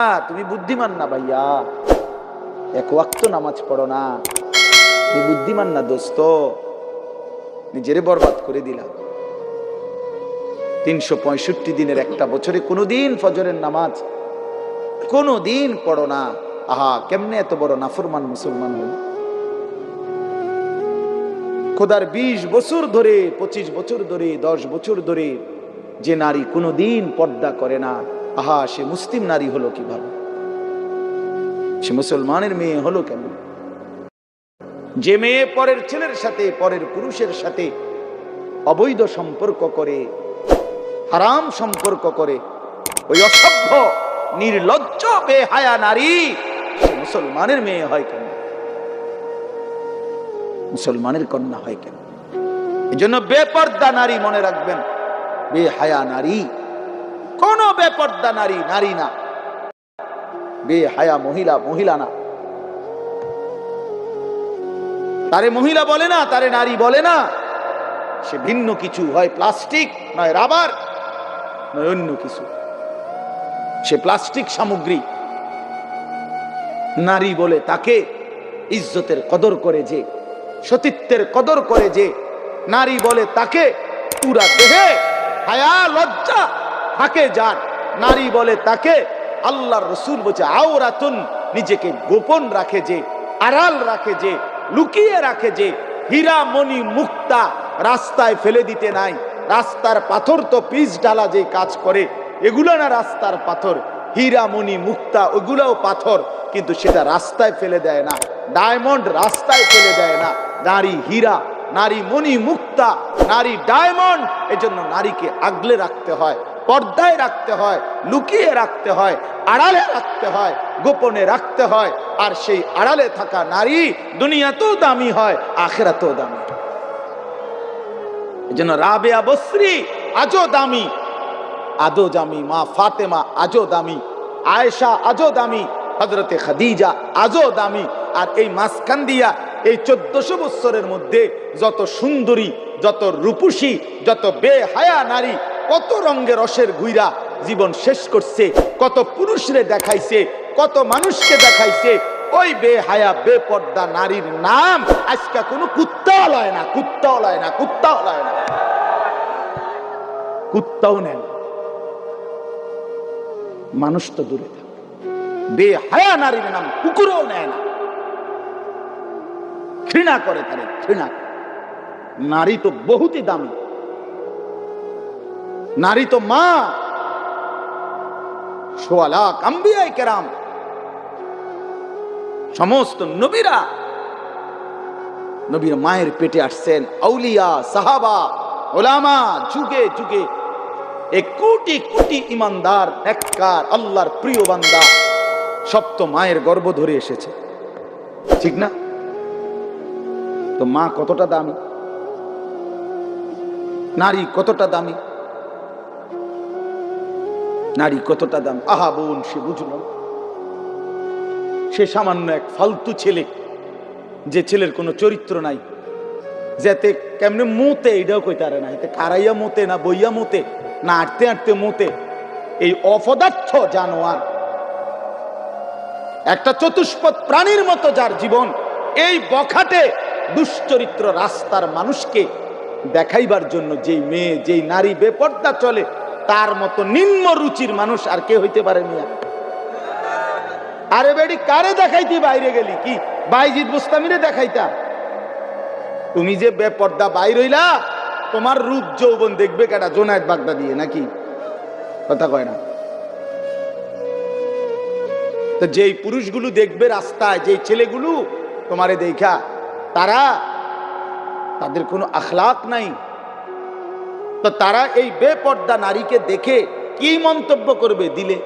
তুমি বুদ্ধিমান না ভাইয়া, এক ওয়াক্ত নামাজ পড়ো না, তুমি বুদ্ধিমান না দোস্ত, নিজেরে বরবাদ করে দিলা। 365 দিনের একটা বছরে কোনোদিন ফজরের নামাজ কোনোদিন পড়ো না। আহা, কেমনে এত বড় নাফরমান মুসলমান হল। খোদার 20 বছর ধরে, 25 বছর ধরে, 10 বছর ধরে যে নারী কোনোদিন পর্দা করে না, আহা, সে মুসলিম নারী হলো কিভাবে? সে মুসলমানের মেয়ে হলো কেন? যে মেয়ে পরের ছেলের সাথে, পরের পুরুষের সাথে অবৈধ সম্পর্ক করে, হারাম সম্পর্ক করে, ওই অসভ্য নির্লজ্জ বেহায়া নারী মুসলমানের মেয়ে হয় কেন? মুসলমানের কন্যা হয় কেন? এই জন্য বেপর্দা নারী মনে রাখবেন, বেহায়া নারী কোন বেপর্দা নারী নারী না, বেহায়া মহিলা মহিলা না। তারে মহিলা বলে না, তারে নারী বলে না, সে ভিন্ন কিছু, হয় প্লাস্টিক, নয় রাবার, নয় অন্য কিছু। সে প্লাস্টিক সামগ্রী। নারী বলে তাকে ইজ্জতের কদর করে যে, সতীত্বের কদর করে যে, নারী বলে তাকে পুরা দেহে হায়া লজ্জা থাকে যার, নারী বলে তাকে আল্লাহর রাসূল বলছে আওরাতুন, নিজেকে গোপন রাখে যে, আড়াল রাখে যে, লুকিয়ে রাখে যে। হীরা মণি মুক্তা রাস্তায় ফেলে দিতে নাই, রাস্তার পাথর তো পিচ ডালা যে কাজ করে, এগুলো না রাস্তার পাথর। হীরা মণি মুক্তা ওগুলাও পাথর, কিন্তু সেটা রাস্তায় ফেলে দেয় না। ডায়মন্ড রাস্তায় ফেলে দেয় না। নারী হীরা, নারী মণি মুক্তা, নারী ডায়মন্ড। এজন্য নারীকে আগলে রাখতে হয়, পর্দায় রাখতে হয়, লুকিয়ে রাখতে হয়, আড়ালে রাখতে হয়, গোপনে রাখতে হয়। আর সেই আড়ালে থাকা নারী দুনিয়াতেও দামি হয়, আখিরাতেও দামি। এজন্য রাবেয়া বসরি আজও দামি, আজও দামি, মা ফাতেমা আজও দামি, আয়েশা আজও দামি, হযরতে খাদিজা আজও দামি। আর এই মাঝখান দিয়া এই 1400 বছরের মধ্যে যত সুন্দরী, যত রূপসী, যত বেহায়া নারী কত রঙের রসের ঘুইরা জীবন শেষ করছে, কত পুরুষরে দেখাইছে, কত মানুষকে দেখাইছে। ওই বেহায়া বেপর্দা নারীর নাম আজকে কোনো কুত্তাও লয় না, কুত্তাও লয় না, কুত্তাও লয় না, কুত্তাও নেন, মানুষ তো দূরে থাকে। বেহায়া নারীর নাম কুকুরও নেয় না, ঘৃণা করে তারে, ঘৃণা। নারী তো বহুতই দামি, নারী তো মা। ১৬ লাখ আম্বিয়ায়ে কেরাম, সমস্ত নবীরা নবীর মায়ের পেটে আসছেন। আউলিয়া, সাহাবা, ওলামা, যুগে যুগে এক কোটি কোটি ইমানদার, নেককার, আল্লাহর প্রিয় বান্দা সব তো মায়ের গর্ভ ধরে এসেছে, ঠিক না? তো মা কতটা দামি, নারী কতটা দামি, নারী কতটা দামি। আহা বোন, সে বুঝল, সে সামান্য এক ফালতু ছেলে, যে ছেলের কোনো চরিত্র নাই, যাতে কেমনে মোতে এইটাও কইতে পারে না, এতে খারাইয়া মোতে না, বইয়া মোতে না, আটতে আটতে মোতে। এই অপদার্থ জানোয়ার, একটা চতুষ্পদ প্রাণীর মতো যার জীবন, এই বখাটে দুশ্চরিত্র রাস্তার মানুষকে দেখাইবার জন্য যেই মেয়ে, যেই নারী বেপর্দা চলে, তার মতো নিম্ন রুচির মানুষ আর কে হইতে পারে না? আরে বেডি, কারে দেখাইতি বাইরে গেলি? কি বাইজিদ বুস্তামিরে দেখাইতা? তুমি যে বেপর্দা বাইর হইলা, তোমার রূপ যৌবন দেখবে কেডা? জোনায়েদ বাগদা দিয়ে নাকি? কথা কয় না তো। যেই পুরুষগুলো দেখবে রাস্তায়, যেই ছেলেগুলো তোমারে দেখা, তাদের কোনো আখলাক নাই, তো তারা এই বেপর্দা নারীকে দেখে কি মন্তব্য করবে? দিলে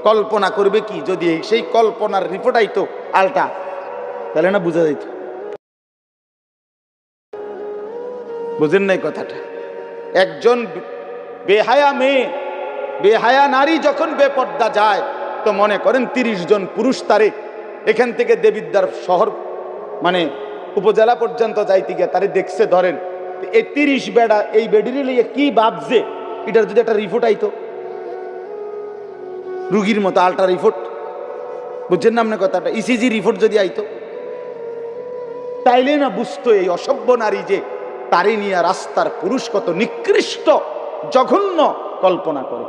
কল্পনা করবে কি? যদি সেই কল্পনার রিপোর্ট আইতো আলটা, তাহলে না বুঝা যাইত। বুঝেন নাই কথাটা? একজন বেহায়া মেয়ে, বেহায়া নারী যখন বেপর্দা যায়, তো মনে করেন 30 জন পুরুষ তারে এখান থেকে দেবিদ্বার শহর মানে উপজেলা পর্যন্ত যাইতে গিয়ে তারে দেখছে, ধরেন এই 30 বেড়া এই বেডির লিয়ে কি ভাবছে, এটার যদি একটা রিপোর্ট আইতো, রুগীর মতো আল্ট্রা রিপোর্ট, বুঝছেন না আপনার কথাটা? ইসিজি রিপোর্ট যদি আইতো তাইলে না বুঝতো এই অসভ্য নারী যে তারে নিয়ে রাস্তার পুরুষ কত নিকৃষ্ট জঘন্য কল্পনা করে।